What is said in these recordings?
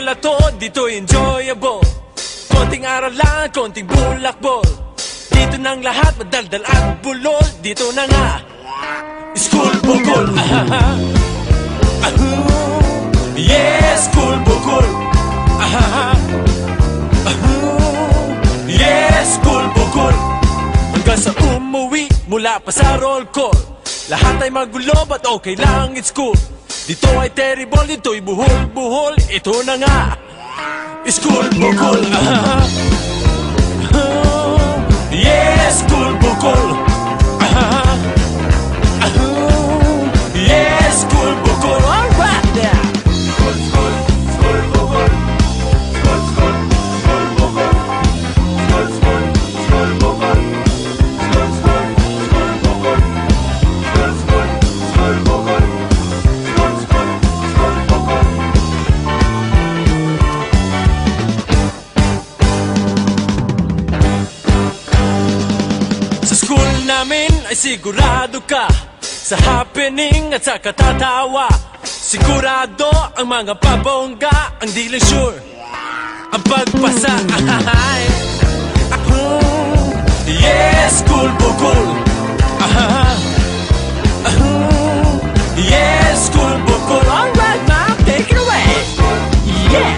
eskwela to, dito enjoyable. Konting aralan, konting bulakbol. Dito nang lahat madaldal at bulol. Dito na nga school bukol. Yes, school bukol. Yes, school bukol. Hanggang sa umuwi mula pa sa roll call. Lahat ay magulo, but okay lang, it's cool. Dito ay terrible, dito'y buhol-buhol. Ito na nga school bukol. Yes, school bukol. Yes, school bukol. All right there. School, school, school bukol. School, school, school bukol. School, school, school bukol. School, school, school bukol. School, school, school bukol. School, school, school bukol. Sa school namin ay sigurado ka sa happening at sa katatawa. Sigurado ang mga pabongga, ang di lang sure ang pagpasa. Yes, school bukol. Yes, school bukol. All right, mom, take it away. Yeah.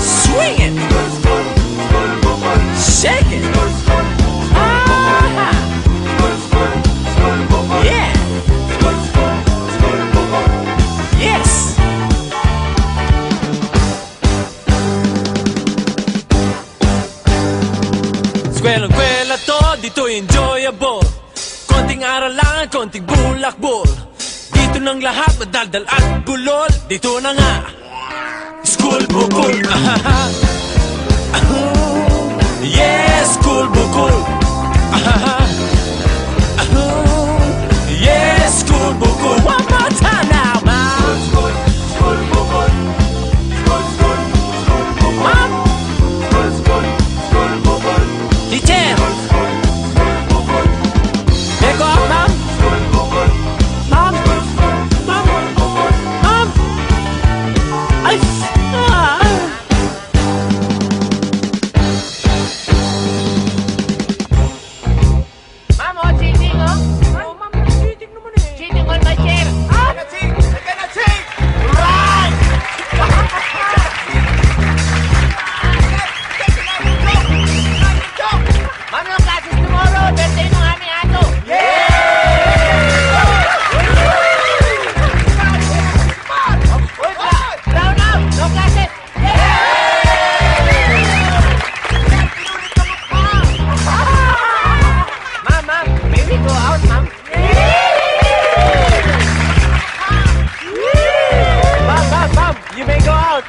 Swing it. Shake it. Yeah. Yes. Eskwela-kwela to, dito enjoyable. Konting aralan, konting bulakbol. Dito nang lahat madaldal at bulol. Dito na nga school bukol. Yes, school bukol. Yes, school bukol. One more time now, mom. School, school, bukol. School, school, school, bukol. Mom. School, school, school, bukol. Teacher. School, school, school, bukol. Take off, mom. School, bukol. Mom. School, school, mom. Bukol. Mom. Ay. You may go out.